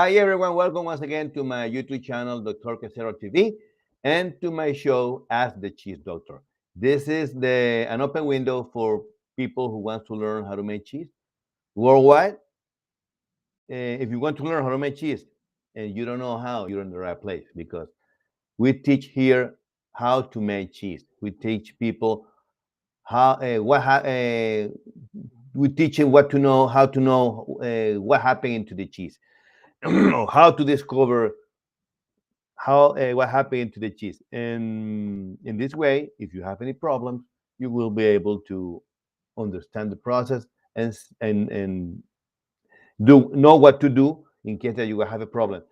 Hi everyone, welcome once again to my YouTube channel, Dr. Quesero TV, and to my show, Ask the Cheese Doctor. This is an open window for people who want to learn how to make cheese worldwide. If you want to learn how to make cheese and you don't know how, you're in the right place because we teach here how to make cheese. We teach people how we teach them what to know, how to know what happened to the cheese, how to discover how what happened to the cheese. And in this way, if you have any problems, you will be able to understand the process and do know what to do in case that you will have a problem.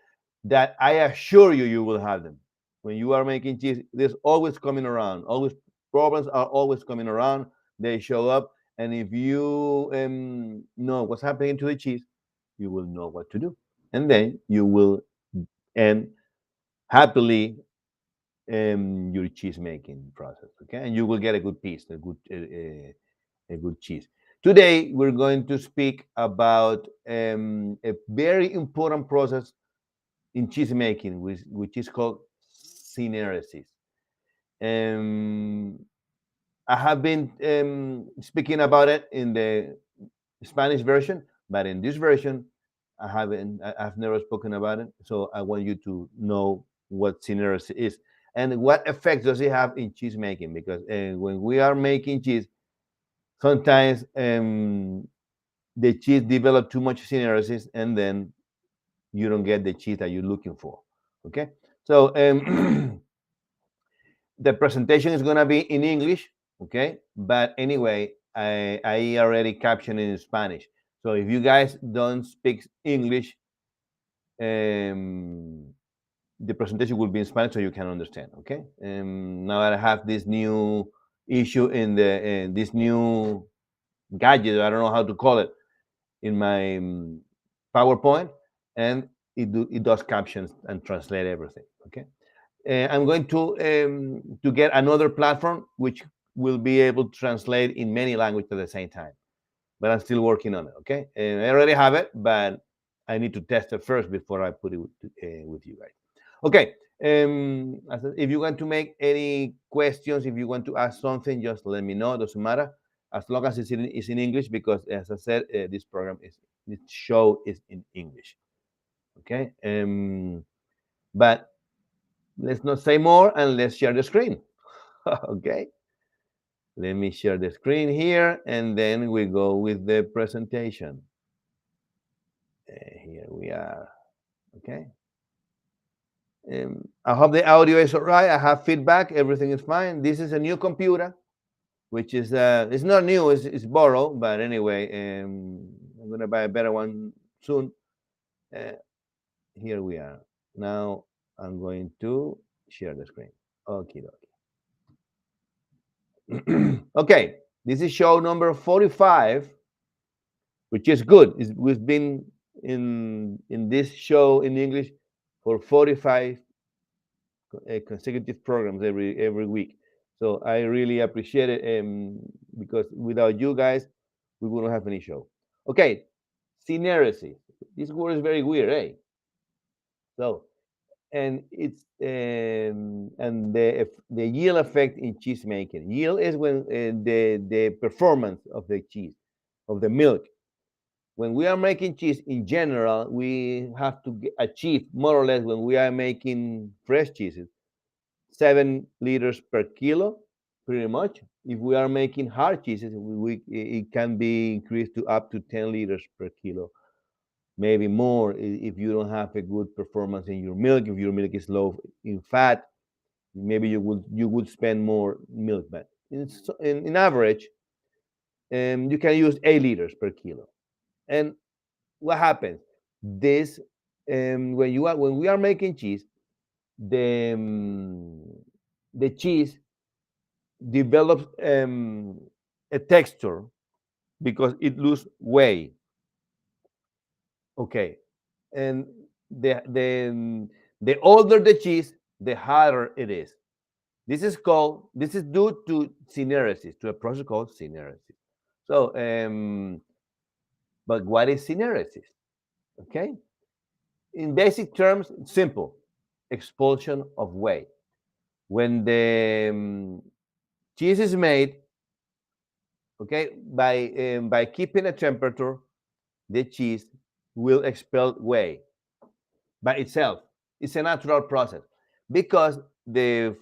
That I assure you, you will have them. When you are making cheese, there's always coming around. Always problems are always coming around. They show up, and if you know what's happening to the cheese, you will know what to do, and then you will end happily your cheese making process. Okay, and you will get a good piece, a good cheese. Today we're going to speak about a very important process in cheese making, which is called syneresis. Um, I have been speaking about it in the Spanish version, but in this version, I've never spoken about it. So I want you to know what syneresis is and what effects does it have in cheese making. Because when we are making cheese, sometimes the cheese develop too much syneresis, and then you don't get the cheese that you're looking for. Okay, so the presentation is going to be in English, okay? But anyway, I already captioned it in Spanish. So if you guys don't speak English, the presentation will be in Spanish so you can understand, okay? Now that I have this new issue in this new gadget, I don't know how to call it, in my PowerPoint, and it does captions and translate everything, okay? I'm going to get another platform which will be able to translate in many languages at the same time. But I'm still working on it. Okay, I already have it, but I need to test it first before I put it with you guys. Okay. If you want to make any questions, if you want to ask something, just let me know. It doesn't matter as long as it's in English, because as I said, this show is in English. Okay. But let's not say more and let's share the screen. Okay. Let me share the screen here and then we go with the presentation. Here we are. Okay. I hope the audio is all right. I have feedback. Everything is fine. This is a new computer, which is it's not new. It's borrowed, but anyway, I'm gonna buy a better one soon. Here we are. Now I'm going to share the screen. Okay. Okay, this is show number 45, which is good. We've been in this show in English for 45 consecutive programs every week. So I really appreciate it, because without you guys, we wouldn't have any show. Okay, syneresis. This word is very weird, eh? So, and it's and the yield effect in cheese making. Yield is when the performance of the cheese, of the milk. When we are making cheese in general, we have to achieve more or less, when we are making fresh cheeses, 7 liters per kilo, pretty much. If we are making hard cheeses, it can be increased to up to 10 liters per kilo, maybe more if you don't have a good performance in your milk. If your milk is low in fat, maybe you would spend more milk. But in average, you can use 8 liters per kilo. And what happens? This when we are making cheese, the the cheese develops a texture because it loses weight. Okay, and the older the cheese, the harder it is. This is due to syneresis, to a process called syneresis. So, but what is syneresis? Okay, in basic terms, it's simple: expulsion of whey. When the cheese is made, okay, by keeping a temperature, the cheese will expel whey by itself. It's a natural process because the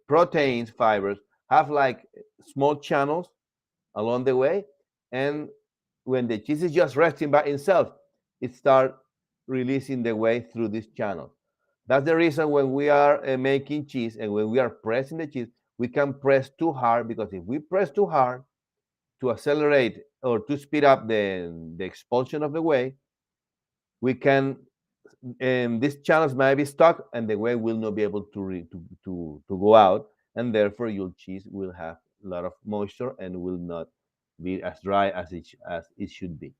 proteins fibers have like small channels along the way, and when the cheese is just resting by itself, it starts releasing the whey through this channel. That's the reason when we are making cheese and when we are pressing the cheese, we can press too hard, because if we press too hard to accelerate or to speed up the expulsion of the whey, we can these channels might be stuck and the whey will not be able to go out, and therefore your cheese will have a lot of moisture and will not be as dry as it should be.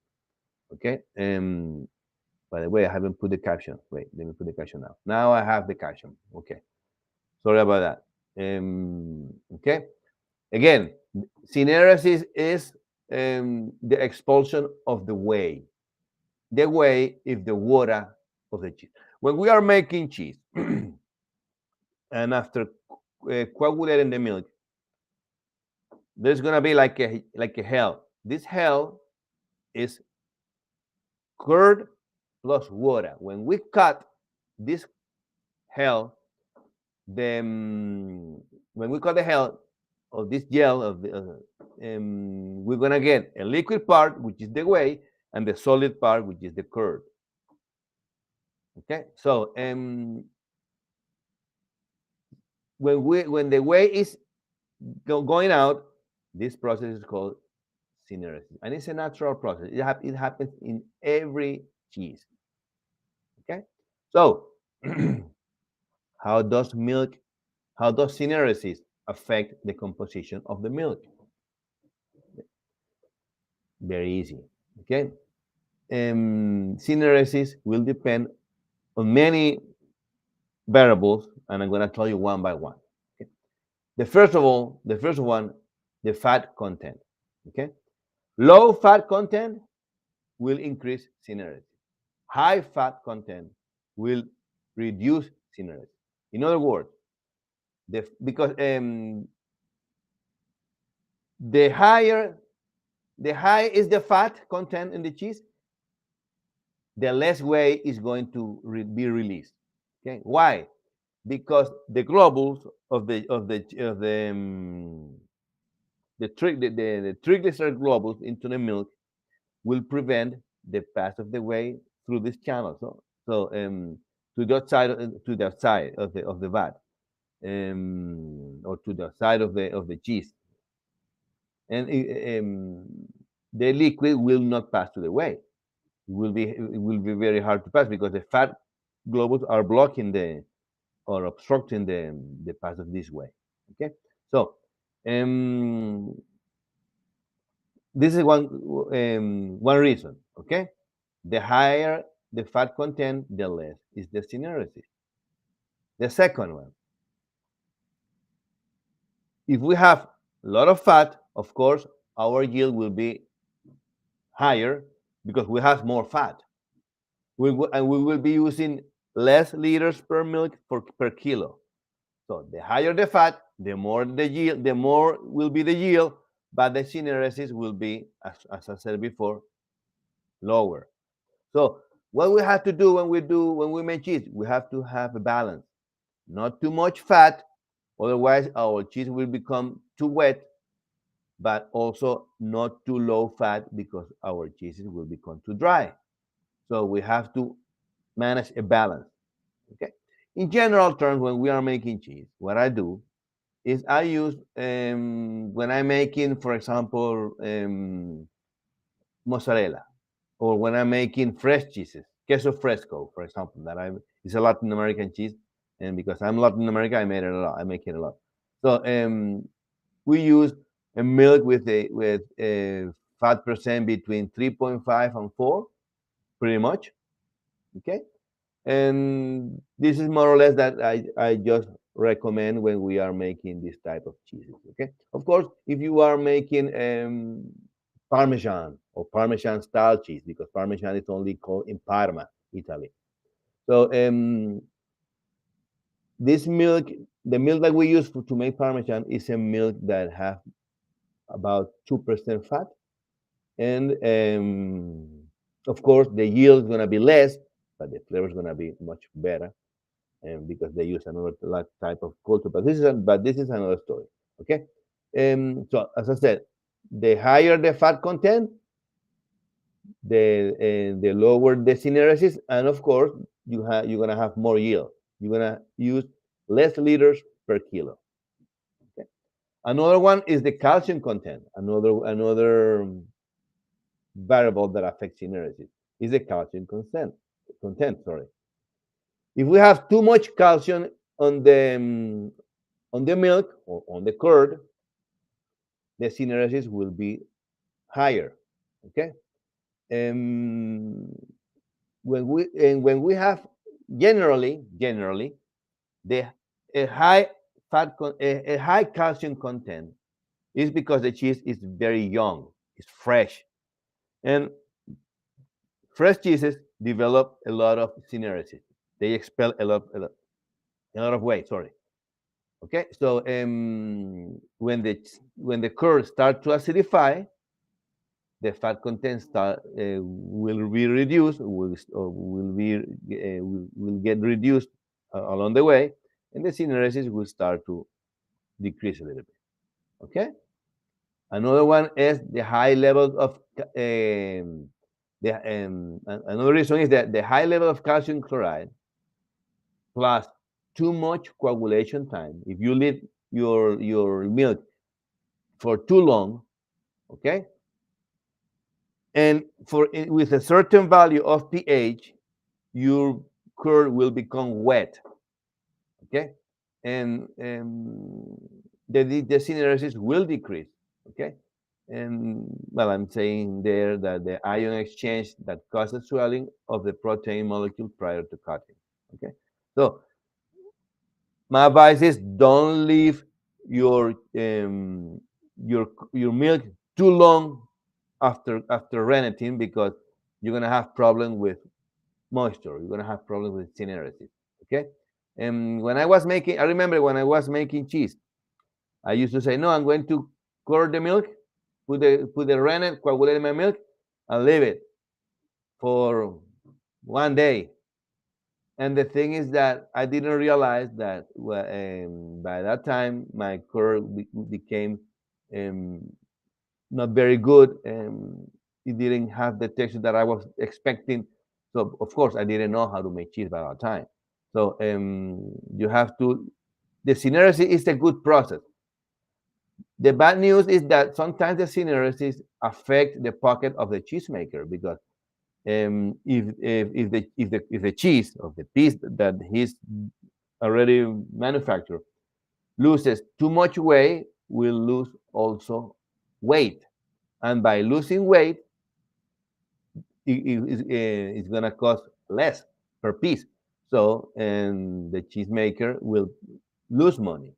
Okay. By the way, I haven't put the caption. Wait, let me put the caption now. Now I have the caption. Okay. Sorry about that. Okay. Again, syneresis is the expulsion of the whey. The whey is the water of the cheese. When we are making cheese, and after coagulating the milk, there's gonna be like a hell. This hell is curd plus water. When we cut this hell, then when we cut the hell of this gel we're gonna get a liquid part, which is the whey, and the solid part, which is the curd. Okay, so when the whey is going out, this process is called syneresis, and it's a natural process. It happens in every cheese. Okay, so how does milk, how does syneresis affect the composition of the milk? Very easy. Okay, syneresis will depend on many variables, and I'm going to tell you one by one. Okay? The first one, the fat content. Okay, low fat content will increase syneresis. High fat content will reduce syneresis. In other words, because the higher the high is the fat content in the cheese, the less whey is going to be released. Okay, why? Because the globules the triglyceride globules into the milk will prevent the pass of the whey through this channel. To the outside of the vat, or to the side of the cheese, and the liquid will not pass to the whey. It will be very hard to pass because the fat globules are blocking or obstructing the pass of this whey. Okay, so um, this is one reason. Okay, the higher the fat content, the less is the syneresis. The second one, if we have a lot of fat, of course, our yield will be higher because we have more fat. And we will be using less liters per milk per kilo. So the higher the fat, the more the yield, the more will be the yield, but the syneresis will be, as I said before, lower. So what we have to do when we make cheese, we have to have a balance. Not too much fat, otherwise our cheese will become too wet, but also not too low fat because our cheeses will become too dry. So we have to manage a balance. Okay. In general terms, when we are making cheese, what I do is I use when I'm making, for example, mozzarella, or when I'm making fresh cheeses, queso fresco, for example, that it's a Latin American cheese, and because I'm Latin America, I made it a lot. I make it a lot. So we use a milk with a fat percent between 3.5 and 4, pretty much. Okay, and this is more or less that I just recommend when we are making this type of cheeses. Okay, of course, if you are making Parmesan or Parmesan style cheese, because Parmesan is only called in Parma, Italy. So this milk, the milk that we use to make Parmesan, is a milk that has about 2% fat, and of course the yield is going to be less, but the flavor is going to be much better, and because they use another type of culture. But this is another story. Okay, so as I said, the higher the fat content, the lower the syneresis, and of course you're gonna have more yield. You're gonna use less liters per kilo. Okay. Another one is the calcium content. Another variable that affects syneresis is the calcium content. Sorry, if we have too much calcium on the milk or on the curd, the syneresis will be higher. Okay, um, when we have generally the a high a high calcium content is because the cheese is very young, it's fresh, and fresh cheeses develop a lot of syneresis. They expel a lot of weight. Sorry. Okay, so when the curd start to acidify, the fat content will be reduced, will get reduced along the way, and the syneresis will start to decrease a little bit. Okay. Another one is the high levels of another reason is that the high level of calcium chloride plus too much coagulation time. If you leave your milk for too long, okay, and with a certain value of pH, your curd will become wet. Okay, and the syneresis will decrease. Okay, and well, I'm saying there that the ion exchange that causes swelling of the protein molecule prior to cutting. Okay, so my advice is don't leave your your milk too long after renneting, because you're gonna have problem with moisture. You're gonna have problem with syneresis. Okay, and I remember when I was making cheese, I used to say, no, I'm going to curdle the milk, put the rennet, coagulate my milk, and leave it for one day. And the thing is that I didn't realize that by that time my curd became um, not very good, and it didn't have the texture that I was expecting. So of course I didn't know how to make cheese by that time. So you have to. The synergy is a good process. The bad news is that sometimes the synergies affect the pocket of the cheesemaker, because if the cheese of the piece that he's already manufactured loses too much weight, will lose also weight, and by losing weight, it's gonna cost less per piece. So, and the cheesemaker will lose money.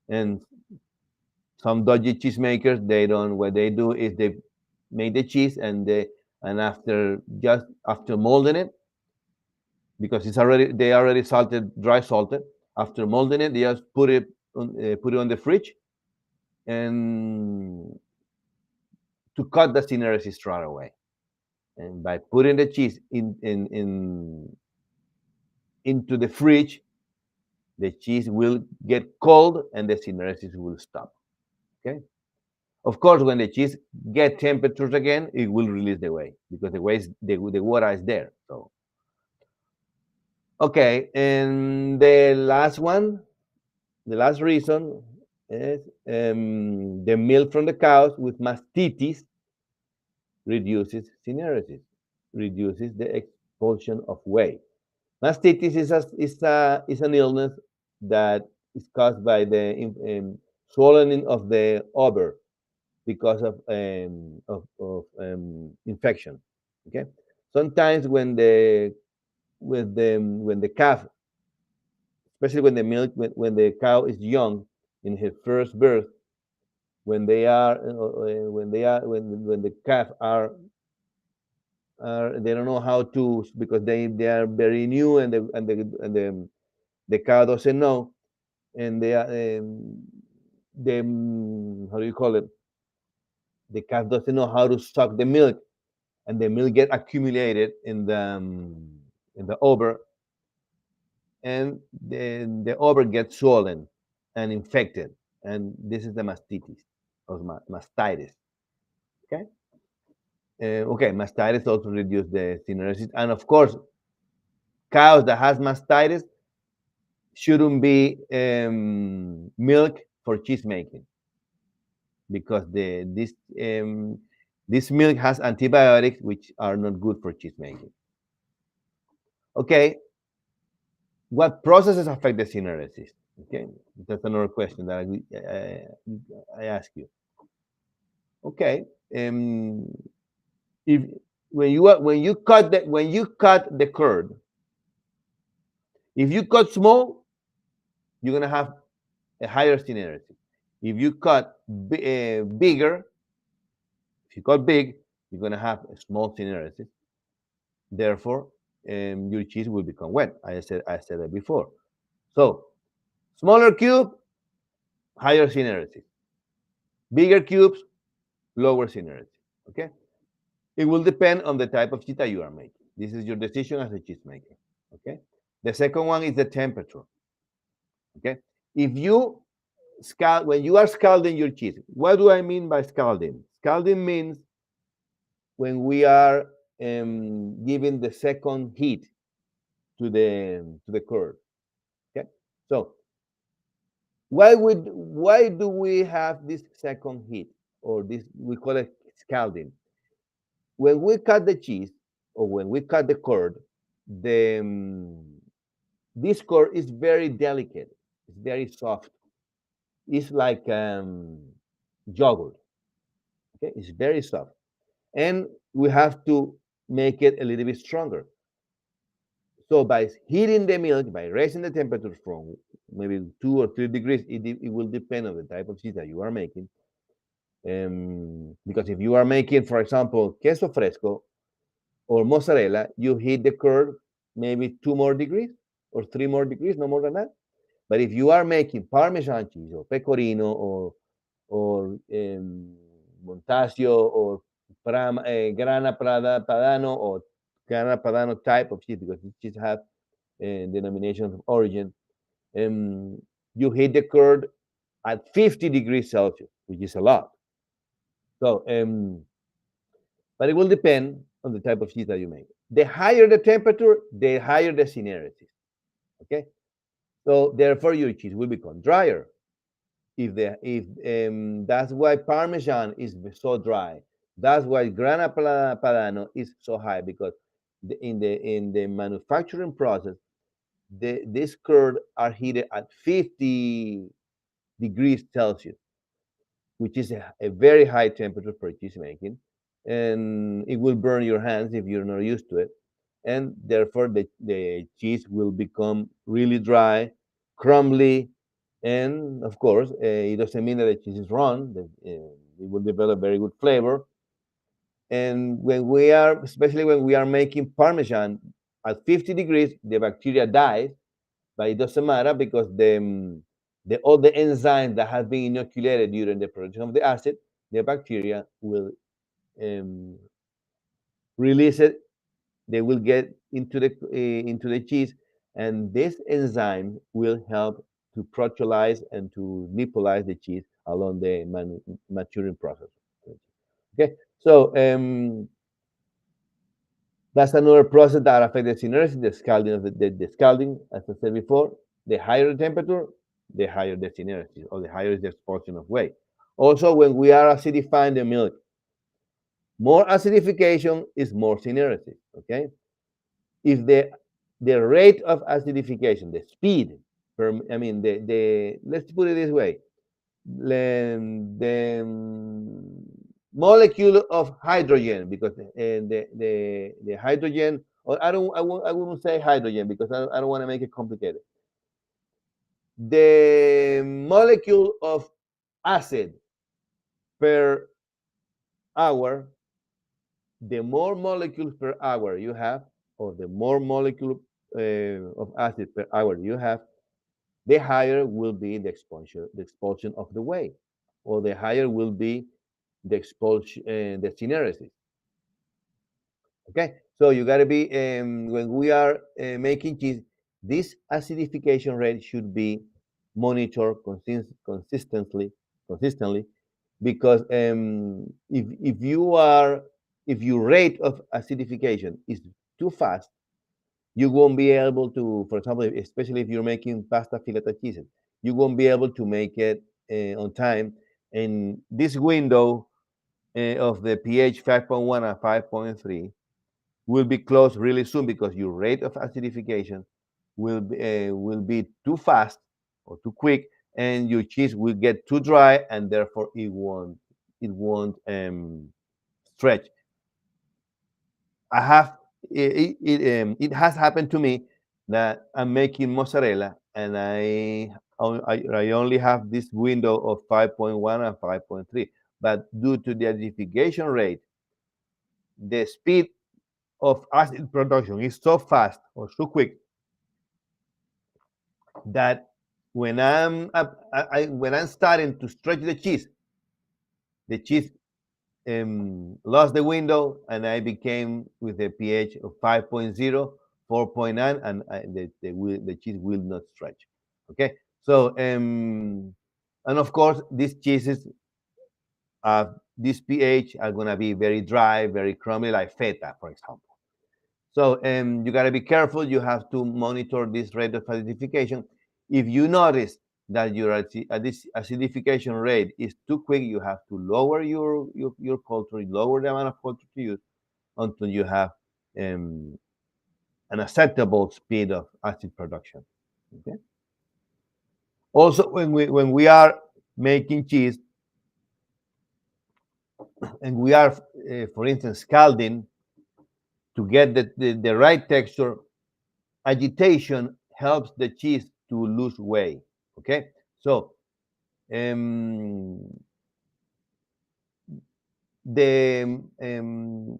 And some dodgy cheesemakers, they don't. What they do is they make the cheese, and after molding it, because they already dry salted. After molding it, they just put it on the fridge, and to cut the synergy right away. And by putting the cheese into the fridge, the cheese will get cold and the synergy will stop. Okay. Of course, when the cheese get temperatures again, it will release the whey, because the water is there. So okay, and the last reason is the milk from the cows with mastitis reduces syneresis, reduces the expulsion of whey. Mastitis is an illness that is caused by the swelling of the over, because of infection. Okay, sometimes when the calf, especially when the cow is young in her first birth, when the calf are they don't know how to, because they are very new, and the cow doesn't know, and they are the how do you call it? The calf doesn't know how to suck the milk, and the milk get accumulated in the over, and the over gets swollen and infected, and this is the mastitis or mastitis. Okay. Okay, mastitis also reduce the syneresis, and of course, cows that has mastitis shouldn't be milk for cheese making, because this milk has antibiotics which are not good for cheese making. Okay, what processes affect the syneresis? Okay, that's another question that I ask you. Okay, if when you cut the curd, if you cut small, you're gonna have a higher syneresis. If you cut bigger, if you cut big, you're gonna have a small syneresis. Therefore, your cheese will become wet. I said that before. So, smaller cube, higher syneresis. Bigger cubes, lower syneresis. Okay. It will depend on the type of cheese that you are making. This is your decision as a cheese maker. Okay. The second one is the temperature. Okay. If you when you are scalding your cheese, what do I mean by scalding? Scalding means when we are giving the second heat to the curd. Okay. So why do we have this second heat, or this we call it scalding? When we cut the cheese, or when we cut the curd, the this curd is very delicate. It's very soft. It's like yogurt. Okay, it's very soft, and we have to make it a little bit stronger. So by heating the milk, by raising the temperature from maybe 2 or 3 degrees, it will depend on the type of cheese that you are making. Because if you are making, for example, queso fresco or mozzarella, you heat the curd maybe 2 more degrees or 3 more degrees, no more than that. But if you are making Parmesan cheese or pecorino or Montasio or Grana Padano or Grana Padano type of cheese, because these cheese have denominations of origin, you heat the curd at 50 degrees Celsius, which is a lot. So, but it will depend on the type of cheese that you make. The higher the temperature, the higher the syneresis. Okay, so therefore your cheese will become drier. If that's why Parmesan is so dry. That's why Grana Padano is so high, because in the manufacturing process, this curd are heated at 50 degrees Celsius, which is a very high temperature for cheese making, and it will burn your hands if you're not used to it, and therefore the cheese will become really dry, crumbly, and of course, it doesn't mean that the cheese is wrong. That it will develop very good flavor. And especially when we are making Parmesan at 50 degrees, the bacteria dies, but it doesn't matter, because all the enzymes that have been inoculated during the production of the acid, the bacteria will release it. They will get into the cheese, and this enzyme will help to proteolyze and to lipolyze the cheese along the maturing process. Okay, so that's another process that affects the syneresis, the scalding of the scalding, as I said before. The higher the temperature, the higher the syneresis, or the higher is the expulsion of whey. Also, when we are acidifying the milk, more acidification is more syneresis. Okay, if the rate of acidification, the speed, I mean the let's put it this way, the molecule of hydrogen, because the hydrogen, or I wouldn't say hydrogen, because I don't want to make it complicated. The molecule of acid per hour the more molecules per hour you have, or the more molecule of acid per hour you have, the higher will be the expulsion of the whey, or the higher will be the expulsion, the syneresis. Okay, so you got to be when we are making cheese, this acidification rate should be monitored consistently, because if your rate of acidification is too fast, you won't be able to, for example, especially if you're making pasta fileta cheeses, you won't be able to make it on time. And this window of the pH 5.1 and 5.3 will be closed really soon, because your rate of acidification will be too fast or too quick, and your cheese will get too dry, and therefore it won't stretch. I have it has happened to me that I'm making mozzarella, and I only have this window of 5.1 and 5.3, but due to the acidification rate, the speed of acid production is so fast or so quick that when I'm starting to stretch the cheese lost the window, and I became with a pH of 5.0, 4.9, and the cheese will not stretch. Okay, so and of course these cheeses, this pH are gonna be very dry, very crumbly, like feta, for example. So you got to be careful. You have to monitor this rate of acidification. If you notice that this acidification rate is too quick, you have to lower your culture, lower the amount of culture to use until you have um, an acceptable speed of acid production. Okay. Also, when we are making cheese and we are, for instance, scalding to get the right texture, agitation helps the cheese to lose weight. Okay, so um, the um,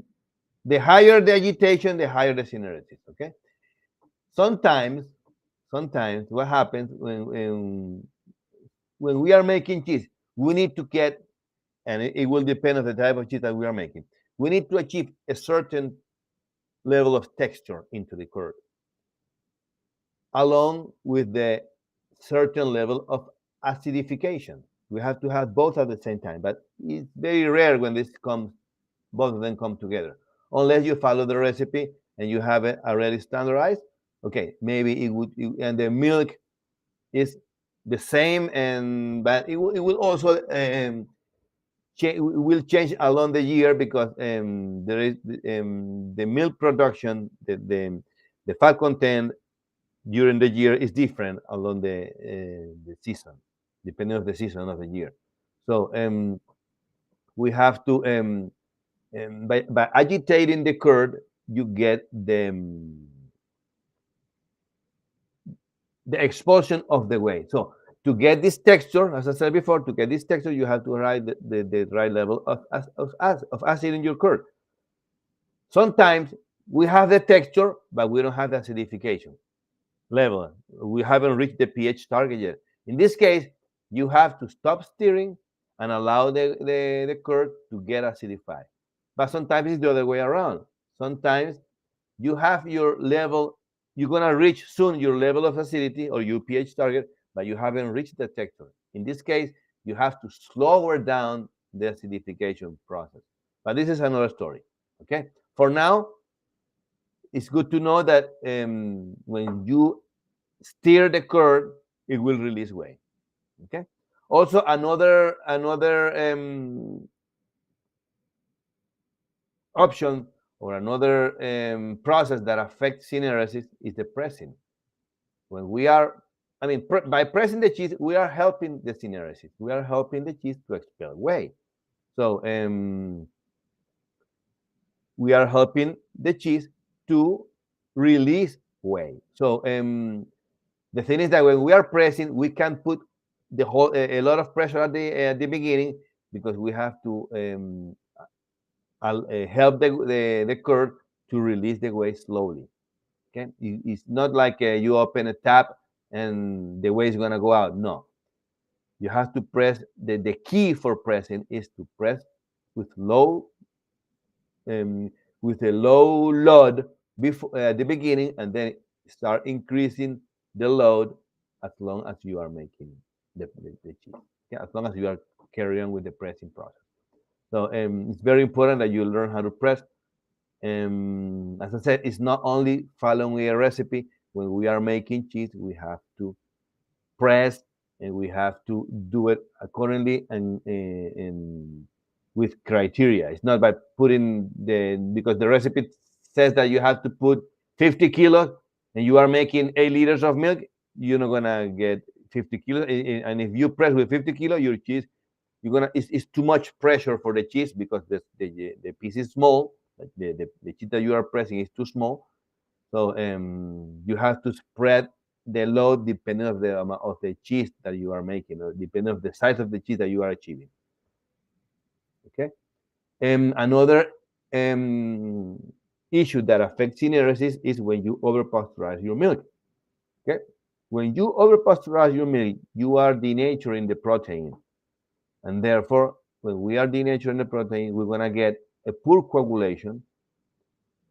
the higher the agitation, the higher the syneresis. Okay, sometimes, sometimes what happens when we are making cheese, we need to get, and it will depend on the type of cheese that we are making. We need to achieve a certain level of texture into the curd, along with the certain level of acidification. We have to have both at the same time, but it's very rare when both of them come together, unless you follow the recipe and you have it already standardized. Okay, maybe and the milk is the same, and but it will also will change along the year, because there is the milk production, the fat content during the year is different along the season, depending on the season of the year. So we have to by agitating the curd, you get the expulsion of the whey. So to get this texture, as I said before, to get this texture, you have to write the right level of acid in your curd. Sometimes we have the texture, but we don't have the acidification level. We haven't reached the pH target yet. In this case, you have to stop stirring and allow the curd to get acidified. But sometimes it's the other way around. Sometimes you have your level, you're going to reach soon your level of acidity or your pH target, but you haven't reached the texture. In this case, you have to slower down the acidification process. But this is another story. Okay. For now, it's good to know that when you stir the curd, it will release whey. Okay. Also, another option, or another process that affects syneresis is the pressing. When we are, by pressing the cheese, we are helping the syneresis. We are helping the cheese to expel whey. So we are helping the cheese to release whey. So the thing is that when we are pressing, we can put a lot of pressure at the beginning, because we have to help the curd to release the whey slowly. Okay, it's not like you open a tap and the whey is gonna go out. No, you have to press. The key for pressing is to press with low um, with a low load before at the beginning, and then start increasing the load as long as you are making the cheese. Okay, as long as you are carrying on with the pressing process. So it's very important that you learn how to press. As I said, it's not only following a recipe. When we are making cheese, we have to press and we have to do it accordingly and with criteria. It's not by putting because the recipe says that you have to put 50 kilos and you are making 8 liters of milk, you're not gonna get 50 kilos. And if you press with 50 kilos, your cheese, you're gonna it's too much pressure for the cheese because the piece is small. Like the cheese that you are pressing is too small, so you have to spread the load depending of the amount of the cheese that you are making, or depending of the size of the cheese that you are achieving. Okay. Another um, issue that affects syneresis is when you over pasteurize your milk. Okay. When you over pasteurize your milk, you are denaturing the protein, and therefore, when we are denaturing the protein, we're gonna get a poor coagulation,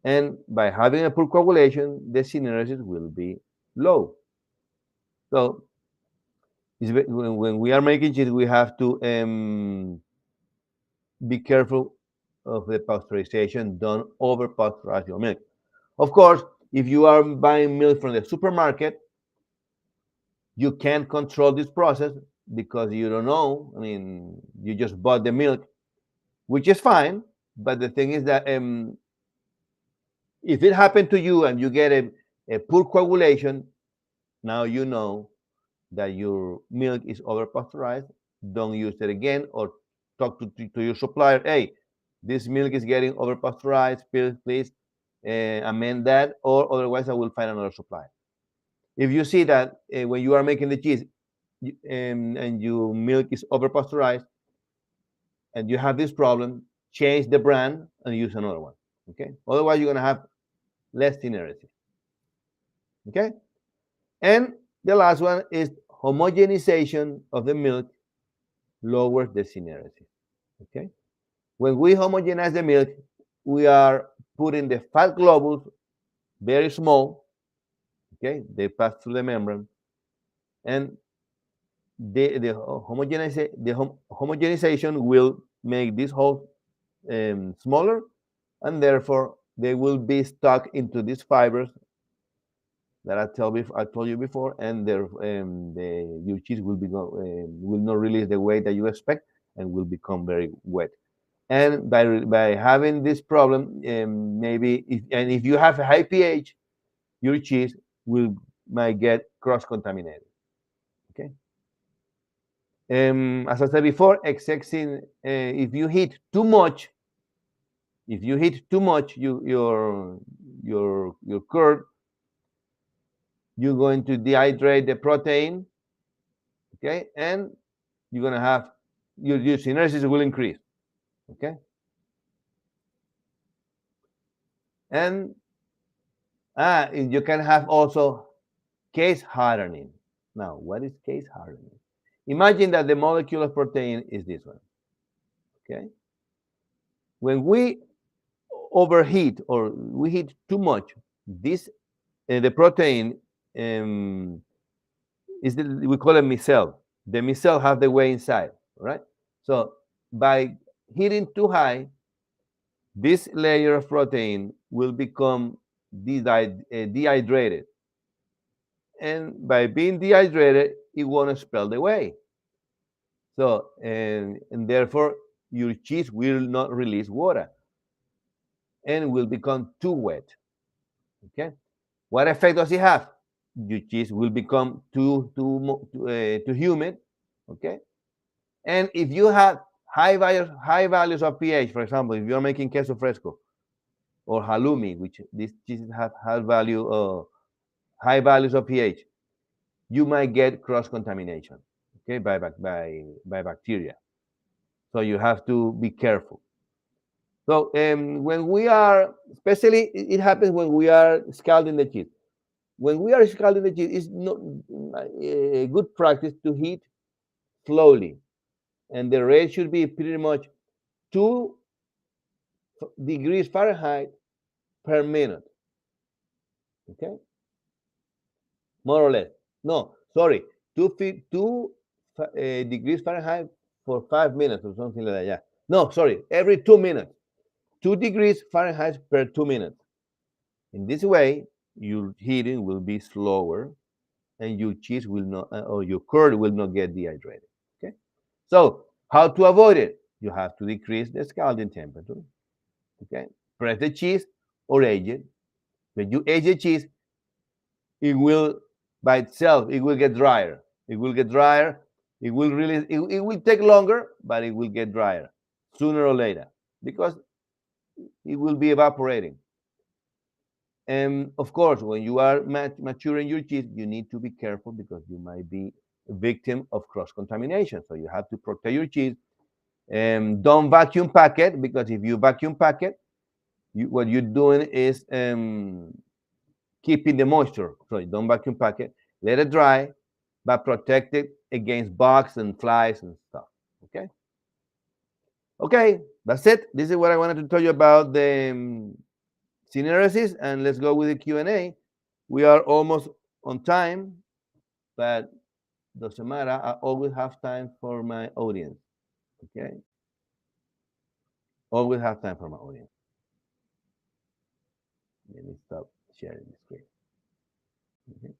and by having a poor coagulation, the syneresis will be low. So when we are making cheese, we have to be careful of the pasteurization. Don't over pasteurize your milk. Of course, if you are buying milk from the supermarket, you can't control this process because you don't know. I mean, you just bought the milk, which is fine. But the thing is that if it happened to you and you get a poor coagulation, now you know that your milk is over pasteurized. Don't use it again, or talk to your supplier. Hey, this milk is getting over pasteurized. Please amend that, or otherwise I will find another supplier. If you see that when you are making the cheese and your milk is over pasteurized and you have this problem, change the brand and use another one. Okay. Otherwise, you're gonna have less synergy. Okay. And the last one is homogenization of the milk lowers the synergy. Okay. When we homogenize the milk, we are putting the fat globules very small. Okay, they pass through the membrane, and homogenization will make these holes smaller, and therefore they will be stuck into these fibers that I told you before, and your cheese will not release the way that you expect, and will become very wet. And by having this problem, maybe if you have a high pH, your cheese will might get cross contaminated. Okay. As I said before, excessing if you heat too much, your curd, you're going to dehydrate the protein. Okay, and you're gonna have your syneresis will increase. Okay, and you can have also case hardening. Now, what is case hardening? Imagine that the molecule of protein is this one. Okay, when we overheat or we heat too much, this the protein um, we call it micelle. The micelle have the whey inside, right? So by heating too high, this layer of protein will become dehydrated, and by being dehydrated, it won't expel the whey. So and therefore your cheese will not release water and will become too wet. Okay, what effect does it have? Your cheese will become too humid. Okay, and if you have high values of pH, for example, if you're making queso fresco or halloumi, which these cheeses have high values of pH, you might get cross contamination. Okay, by bacteria. So you have to be careful. So when we are, especially it happens when we are scalding the cheese. When we are scalding the cheese, it's not a good practice to heat slowly, and the rate should be pretty much 2 degrees Fahrenheit per minute. Okay, more or less. No, sorry, 2 degrees Fahrenheit for 5 minutes or something like that. Yeah. No, sorry, every 2 minutes. 2 degrees Fahrenheit per 2 minutes. In this way, your heating will be slower, and your cheese will not, or your curd will not get dehydrated. Okay. So, how to avoid it? You have to decrease the scalding temperature. Okay. Press the cheese or age it. When you age the cheese, it will by itself, it will get drier. It will get drier. It will take longer, but it will get drier sooner or later because it will be evaporating. And of course, when you are maturing your cheese, you need to be careful because you might be a victim of cross contamination. So you have to protect your cheese. Don't vacuum pack it because if you vacuum pack it, what you're doing is keeping the moisture. So you don't vacuum pack it. Let it dry, but protect it against bugs and flies and stuff. Okay. Okay, that's it. This is what I wanted to tell you about the Syneresis, and let's go with the Q&A. We are almost on time, but doesn't matter. I always have time for my audience. Okay, always have time for my audience. Let me stop sharing the screen. Okay.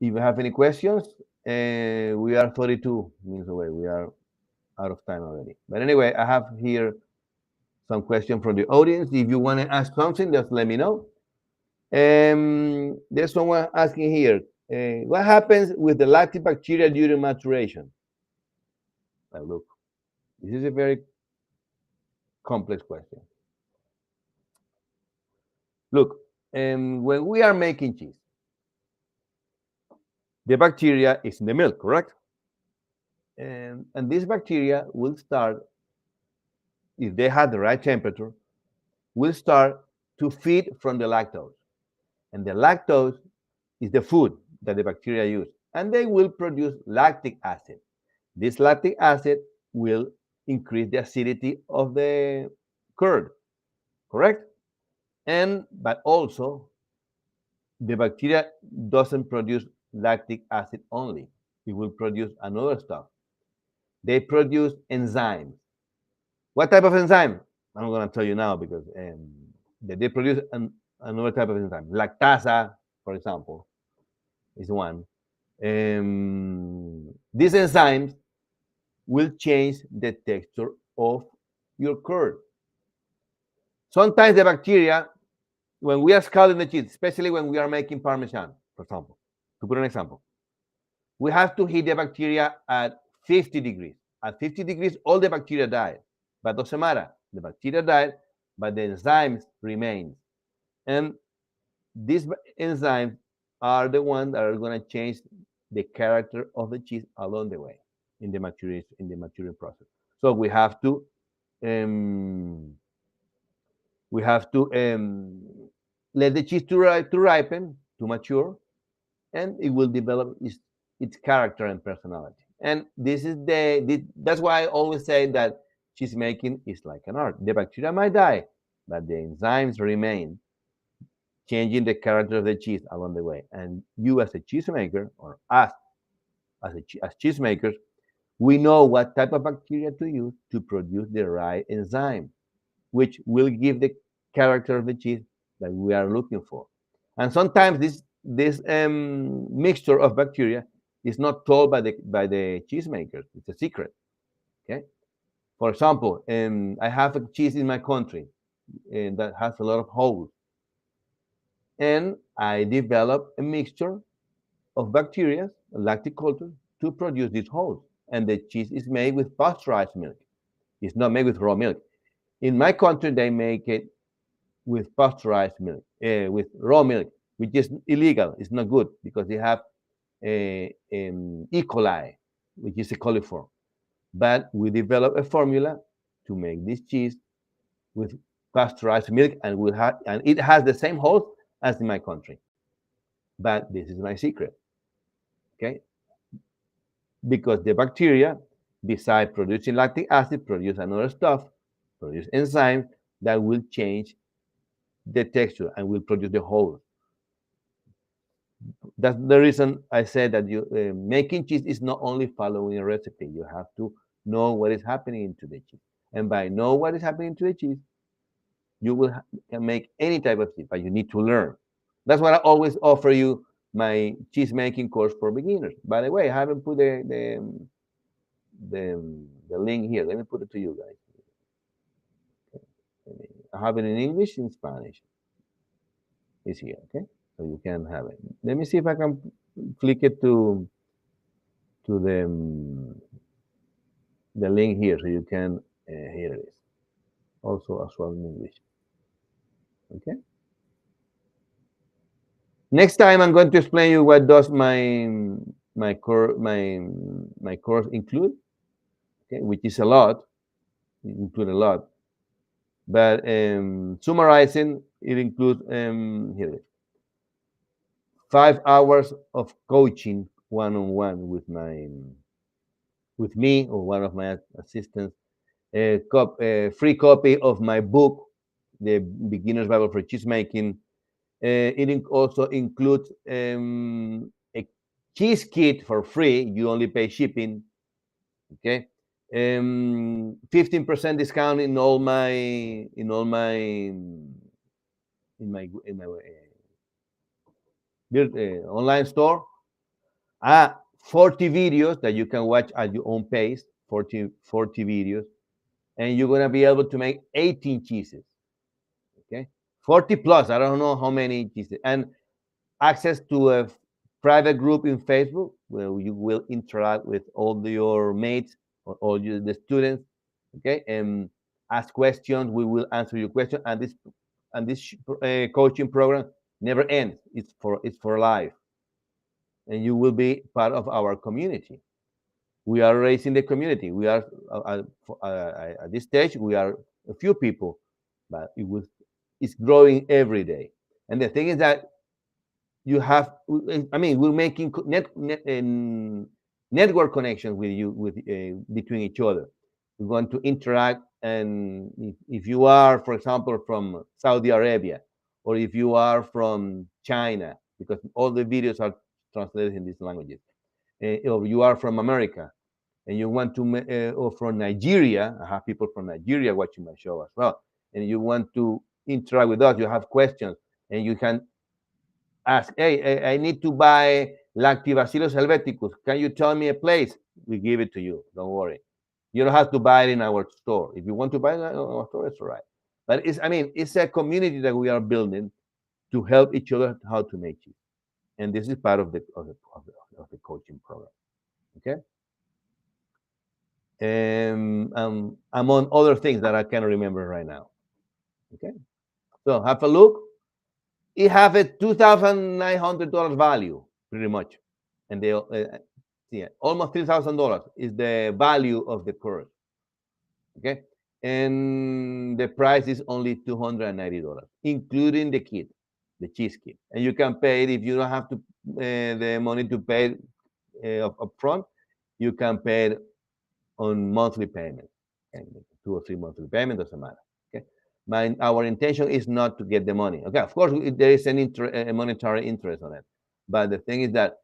If you have any questions, we are 32 minutes away. We are out of time already. But anyway, I have here some questions from the audience. If you want to ask something, just let me know. There's someone asking here, what happens with the lactic bacteria during maturation? Look, this is a very complex question. Look, when we are making cheese, the bacteria is in the milk, correct? And this bacteria will start, if they have the right temperature, will start to feed from the lactose. And the lactose is the food that the bacteria use. And they will produce lactic acid. This lactic acid will increase the acidity of the curd, correct? But also the bacteria doesn't produce lactic acid only. It will produce another stuff. They produce enzymes. What type of enzyme? I'm going to tell you now because they produce another type of enzyme. Lactasa, for example, is one. These enzymes will change the texture of your curd. Sometimes the bacteria, when we are scalding the cheese, especially when we are making Parmesan, for example, to put an example, we have to heat the bacteria at 50 degrees. At 50 degrees, all the bacteria die. But doesn't matter. The bacteria died, but the enzymes remain. And these enzymes are the ones that are going to change the character of the cheese along the way in the maturing process. So um, we have to let the cheese to ripen, to mature, and it will develop its character and personality. And that's why I always say that cheese making is like an art. The bacteria might die, but the enzymes remain, changing the character of the cheese along the way. And you, as a cheesemaker, or us as cheesemakers, we know what type of bacteria to use to produce the right enzyme, which will give the character of the cheese that we are looking for. And sometimes this mixture of bacteria is not told by the cheesemakers. It's a secret. Okay. For example, I have a cheese in my country that has a lot of holes, and I develop a mixture of bacteria, lactic culture, to produce these holes. And the cheese is made with pasteurized milk. It's not made with raw milk. In my country, they make it with pasteurized milk, with raw milk, which is illegal. It's not good because they have E. coli, which is a coliform. But we developed a formula to make this cheese with pasteurized milk, and it has the same host as in my country. But this is my secret, okay? Because the bacteria, besides producing lactic acid, produce another stuff, produce enzymes that will change the texture and will produce the host. That's the reason I said that making cheese is not only following a recipe. You have to know what is happening into the cheese, and by know what is happening to the cheese, you can make any type of cheese, but you need to learn. That's what I always offer you, my cheese making course for beginners. By the way, I haven't put the link here. Let me put it to you guys. I have it in English, in Spanish. It's here, okay? So you can have it. Let me see if I can click it to the link here, so you can. Here it is. Also as well in English. Okay. Next time, I'm going to explain you what does my course include. Okay, which is a lot. It includes a lot. But summarizing, it includes here it is. 5 hours of coaching one-on-one with me or one of my assistants. A free copy of my book, The Beginner's Bible for Cheesemaking. It also includes a cheese kit for free. You only pay shipping. Okay. 15% discount in all my online store. 40 videos that you can watch at your own pace. 40 videos, and you're gonna be able to make 18 cheeses. Okay, 40 plus. I don't know how many cheeses, and access to a private group in Facebook where you will interact with all your mates or all the students. Okay, and ask questions. We will answer your question, and this coaching program never ends. It's for life, and you will be part of our community. We are raising the community. We are at this stage. We are a few people, but it's growing every day. And the thing is that you have. I mean, we're making network connections with you between each other. We're going to interact, and if you are, for example, from Saudi Arabia, or if you are from China, because all the videos are translated in these languages, or you are from America, and you want to, or from Nigeria, I have people from Nigeria watching my show as well, and you want to interact with us, you have questions, and you can ask, hey, I need to buy Lactobacillus helveticus. Can you tell me a place? We give it to you. Don't worry. You don't have to buy it in our store. If you want to buy it in our store, it's all right. But it's a community that we are building to help each other how to make cheese, and this is part of the coaching program. Okay. Among other things that I can't remember right now. Okay, so have a look. It have a $2,900 value, pretty much, and they yeah, almost $3,000 is the value of the course. Okay, and the price is only $290, including the kit, the cheese kit, and you can pay it if you don't have to the money to pay up front. You can pay it on monthly payment, and 2 or 3 monthly payment doesn't matter. Okay, our intention is not to get the money. Okay, of course there is a monetary interest on it, but the thing is that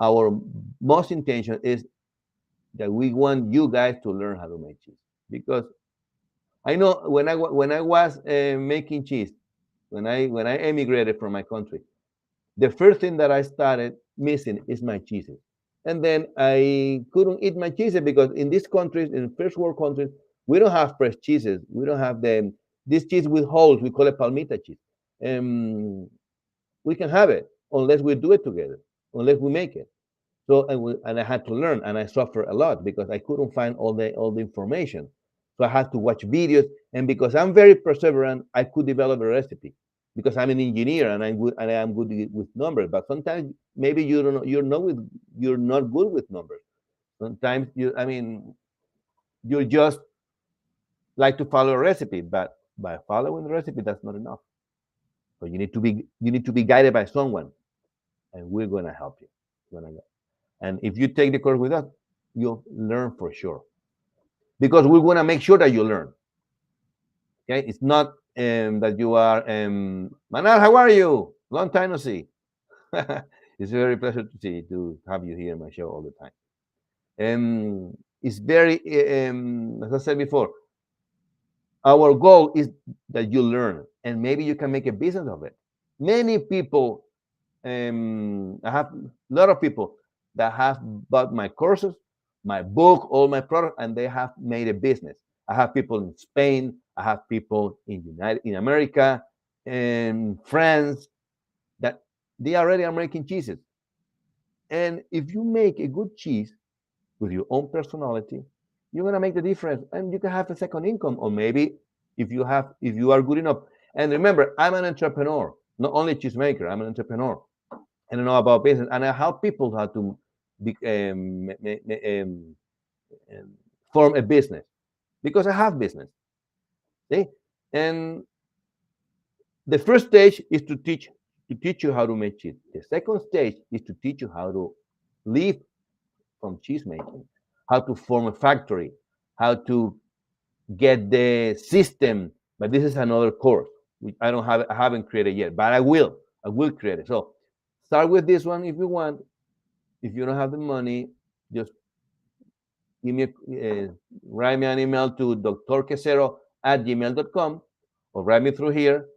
our most intention is that we want you guys to learn how to make cheese, because I know when I was making cheese, when I emigrated from my country, the first thing that I started missing is my cheeses. And then I couldn't eat my cheeses because in these countries, in first world countries, we don't have fresh cheeses. We don't have this cheese with holes. We call it palmita cheese. We can have it unless we do it together, unless we make it. So and I had to learn, and I suffered a lot because I couldn't find all the information. So I had to watch videos, and because I'm very perseverant, I could develop a recipe because I'm an engineer and I'm good with numbers. But sometimes maybe you don't know, you're not good with numbers. Sometimes you're just like to follow a recipe, but by following the recipe, that's not enough. So you need to be guided by someone, and we're gonna help you. And if you take the course with us, you'll learn for sure because we're gonna make sure that you learn. Okay, it's not that you are Manal. How are you? Long time no see. It's a very pleasure to have you here in my show all the time. It's very as I said before, our goal is that you learn and maybe you can make a business of it. Many people, I have a lot of people that have bought my courses, my book, all my products, and they have made a business. I have people in Spain, I have people in America, and France that they already are making cheeses. And if you make a good cheese with your own personality, you're gonna make the difference, and you can have a second income, or maybe if you are good enough. And remember, I'm an entrepreneur, not only cheesemaker. I'm an entrepreneur, and I know about business, and I help people how to be, um, form a business because I have business. See, and the first stage is to teach you how to make cheese. The second stage is to teach you how to live from cheese making, how to form a factory, how to get the system. But this is another course which I haven't created yet, but I will. I will create it. So start with this one if you want. If you don't have the money, just give me write me an email to drquesero@gmail.com or write me through here,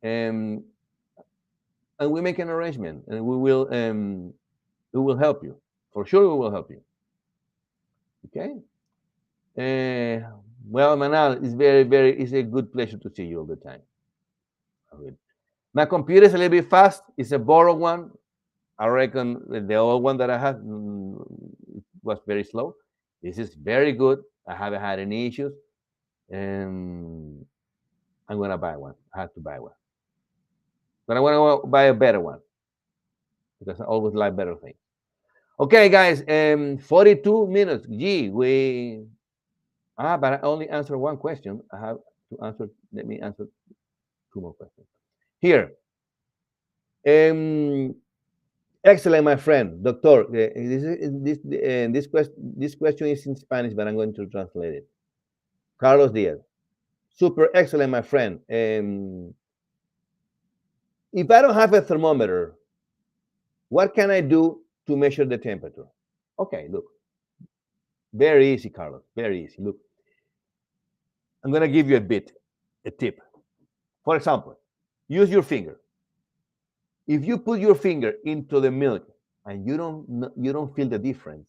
and we make an arrangement, and we will help you for sure. We will help you. Okay. Well, Manal, it's a good pleasure to see you all the time. My computer is a little bit fast. It's a borrowed one. I reckon the old one that I had was very slow. This is very good. I haven't had any issues. And I'm gonna buy one. I have to buy one, but I want to buy a better one because I always like better things. Okay, guys. 42 minutes. Gee, but I only answered one question. I have to answer. Let me answer two more questions here. Excellent, my friend, doctor. This question is in Spanish, but I'm going to translate it. Carlos Diaz. Super excellent, my friend. If I don't have a thermometer, what can I do to measure the temperature? Okay, look. Very easy, Carlos. Very easy. Look, I'm going to give you a tip. For example, use your finger. If you put your finger into the milk and you don't feel the difference,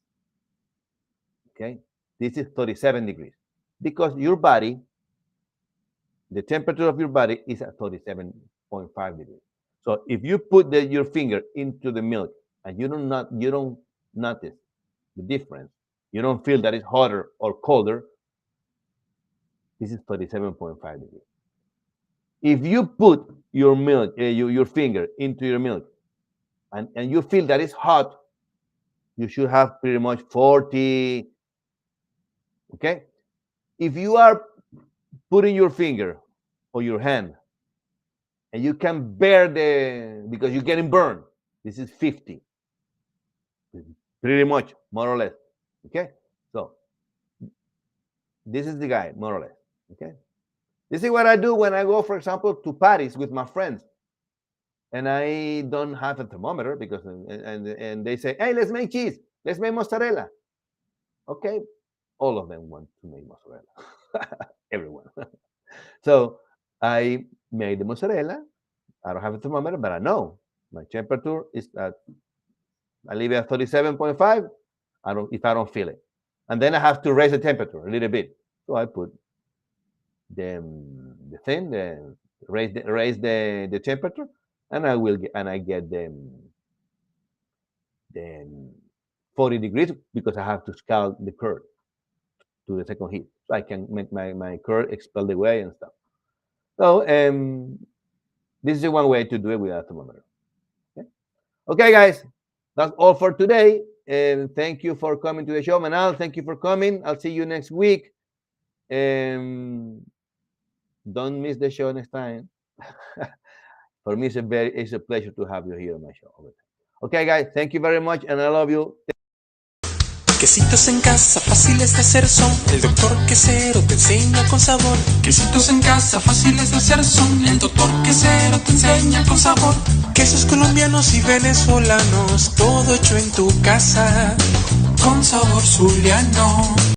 okay, this is 37 degrees because your body, the temperature of your body is at 37.5 degrees. So if you put your finger into the milk and you don't notice the difference, you don't feel that it's hotter or colder, this is 37.5 degrees. If you put your milk, your finger into your milk, and you feel that it's hot, you should have pretty much 40. Okay. If you are putting your finger or your hand and you can bear because you're getting burned, this is 50. Pretty much, more or less. Okay. So this is the guy, more or less. Okay. This is what I do when I go, for example, to parties with my friends. And I don't have a thermometer because and they say, hey, let's make cheese, let's make mozzarella. Okay, all of them want to make mozzarella. Everyone. So I made the mozzarella. I don't have a thermometer, but I know my temperature is at I leave it at 37.5. If I don't feel it. And then I have to raise the temperature a little bit. So I put the thing, raise the temperature, and I get the 40 degrees because I have to scald the curd to the second heat. So I can make my curd expel the way and stuff. So this is one way to do it with a thermometer. Okay, guys, that's all for today. And thank you for coming to the show. Manal, thank you for coming. I'll see you next week. Don't miss the show next time. For me, it's a pleasure to have you here on my show. Okay, guys, thank you very much, and I love you. Quesitos en casa, fáciles de hacer son. El doctor Quesero te enseña con sabor. Quesitos en casa, fáciles de hacer son. El doctor Quesero te enseña con sabor. Quesos colombianos y venezolanos, todo hecho en tu casa, con sabor zuliano.